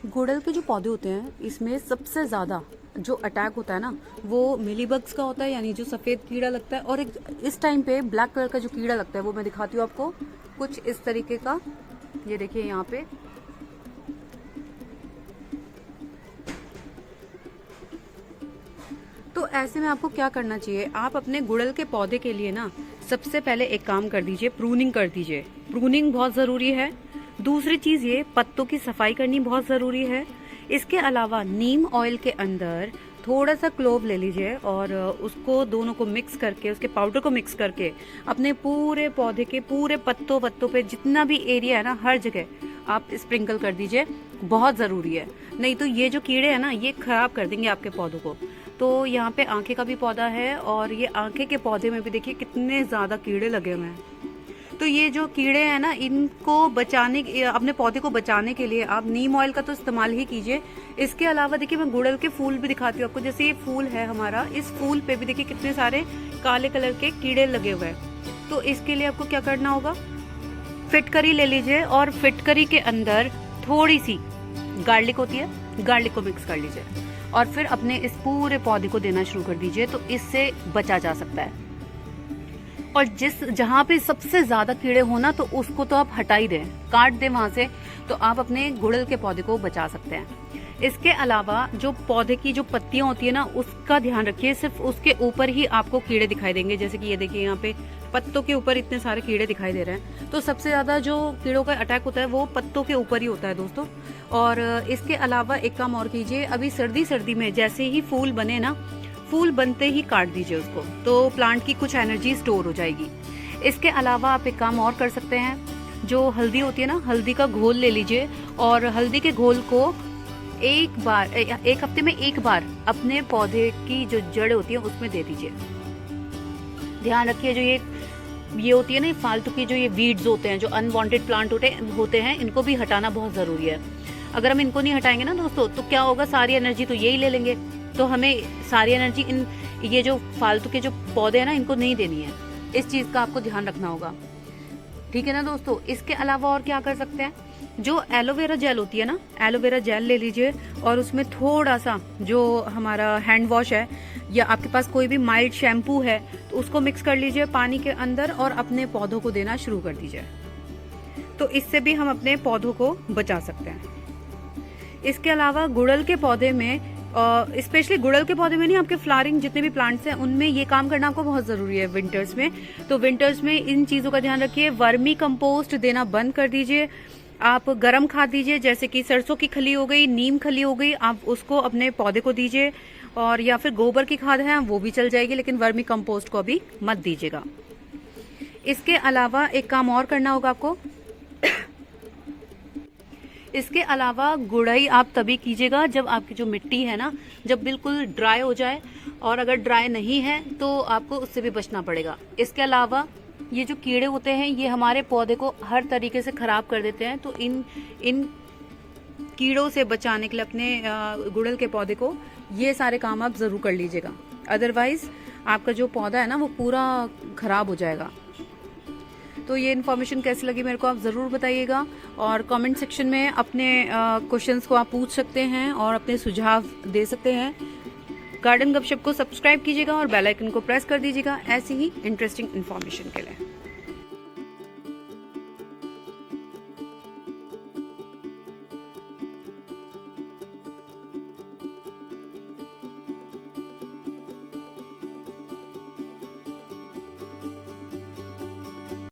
गुड़हल के जो पौधे होते हैं इसमें सबसे ज़्यादा जो अटैक होता है ना वो मिलीबग्स का होता है, यानी जो सफ़ेद कीड़ा लगता है। और एक इस टाइम पे ब्लैक कलर का जो कीड़ा लगता है वो मैं दिखाती हूँ आपको, कुछ इस तरीके का। ये देखिए यहाँ पे तो ऐसे में आपको क्या करना चाहिए, आप अपने गुड़हल के पौधे के लिए ना सबसे पहले एक काम कर दीजिए, प्रूनिंग कर दीजिए। प्रूनिंग बहुत ज़रूरी है। दूसरी चीज़ ये पत्तों की सफाई करनी बहुत ज़रूरी है। इसके अलावा नीम ऑयल के अंदर थोड़ा सा क्लोव ले लीजिए और उसको दोनों को मिक्स करके, उसके पाउडर को मिक्स करके अपने पूरे पौधे के पूरे पत्तों पे जितना भी एरिया है ना हर जगह आप स्प्रिंकल कर दीजिए, बहुत ज़रूरी है। नहीं तो ये जो कीड़े हैं ना ये खराब कर देंगे आपके पौधों को। तो यहाँ पे आंखे का भी पौधा है और ये आंखे के पौधे में भी देखिए कितने ज़्यादा कीड़े लगे हुए हैं। तो ये जो कीड़े हैं ना इनको बचाने, अपने पौधे को बचाने के लिए आप नीम ऑयल का तो इस्तेमाल ही कीजिए। इसके अलावा देखिए मैं गुड़हल के फूल भी दिखाती हूँ आपको। जैसे ये फूल है हमारा, इस फूल पे भी देखिए कितने सारे काले कलर के कीड़े लगे हुए हैं। तो इसके लिए आपको क्या करना होगा, फिटकरी ले लीजिए और फिटकरी के अंदर थोड़ी सी गार्लिक होती है, गार्लिक को मिक्स कर लीजिए और फिर अपने इस पूरे पौधे को देना शुरू कर दीजिए। तो इससे बचा जा सकता है। और जहाँ पे सबसे ज्यादा कीड़े हो ना तो उसको तो आप हटा ही दें, काट दें वहां से, तो आप अपने गुड़हल के पौधे को बचा सकते हैं। इसके अलावा जो पौधे की जो पत्तियां होती है ना उसका ध्यान रखिए, सिर्फ उसके ऊपर ही आपको कीड़े दिखाई देंगे। जैसे कि ये देखिए यहाँ पे पत्तों के ऊपर इतने सारे कीड़े दिखाई दे रहे हैं। तो सबसे ज्यादा जो कीड़ों का अटैक होता है वो पत्तों के ऊपर ही होता है दोस्तों। और इसके अलावा एक काम और कीजिए, अभी सर्दी में जैसे ही फूल बने ना, फूल बनते ही काट दीजिए उसको, तो प्लांट की कुछ एनर्जी स्टोर हो जाएगी। इसके अलावा आप एक काम और कर सकते हैं, जो हल्दी होती है ना, हल्दी का घोल ले लीजिए और हल्दी के घोल को एक हफ्ते में एक बार अपने पौधे की जो जड़ होती है उसमें दे दीजिए। ध्यान रखिए जो ये होती है ना फालतू की जो ये वीड्स होते हैं, जो अनवांटेड प्लांट होते हैं, इनको भी हटाना बहुत जरूरी है। अगर हम इनको नहीं हटाएंगे ना दोस्तों तो क्या होगा, सारी एनर्जी तो यही ले लेंगे। तो हमें सारी एनर्जी ये जो फालतू के जो पौधे हैं ना इनको नहीं देनी है। इस चीज का आपको ध्यान रखना होगा, ठीक है ना दोस्तों। इसके अलावा और क्या कर सकते हैं, जो एलोवेरा जेल होती है ना, एलोवेरा जेल ले लीजिए और उसमें थोड़ा सा जो हमारा हैंड वॉश है या आपके पास कोई भी माइल्ड शैम्पू है तो उसको मिक्स कर लीजिए पानी के अंदर और अपने पौधों को देना शुरू कर दीजिए। तो इससे भी हम अपने पौधों को बचा सकते हैं। इसके अलावा गुड़हल के पौधे में, स्पेशली गुड़हल के पौधे में नहीं, आपके फ्लावरिंग जितने भी प्लांट्स हैं उनमें ये काम करना आपको बहुत जरूरी है विंटर्स में। तो विंटर्स में इन चीजों का ध्यान रखिए। वर्मी कंपोस्ट देना बंद कर दीजिए। आप गर्म खाद दीजिए, जैसे कि सरसों की खली हो गई, नीम खली हो गई, आप उसको अपने पौधे को दीजिए। और या फिर गोबर की खाद है वो भी चल जाएगी, लेकिन वर्मी कंपोस्ट को अभी मत दीजिएगा। इसके अलावा एक काम और करना होगा आपको। इसके अलावा गुड़ाई आप तभी कीजिएगा जब आपकी जो मिट्टी है ना जब बिल्कुल ड्राई हो जाए, और अगर ड्राई नहीं है तो आपको उससे भी बचना पड़ेगा। इसके अलावा ये जो कीड़े होते हैं ये हमारे पौधे को हर तरीके से खराब कर देते हैं। तो इन कीड़ों से बचाने के लिए अपने गुड़हल के पौधे को ये सारे काम आप जरूर कर लीजिएगा, अदरवाइज आपका जो पौधा है ना वो पूरा खराब हो जाएगा। तो ये इन्फॉर्मेशन कैसी लगी मेरे को आप ज़रूर बताइएगा, और कमेंट सेक्शन में अपने क्वेश्चंस को आप पूछ सकते हैं और अपने सुझाव दे सकते हैं। गार्डन गपशप को सब्सक्राइब कीजिएगा और बेल आइकन को प्रेस कर दीजिएगा ऐसी ही इंटरेस्टिंग इन्फॉर्मेशन के लिए।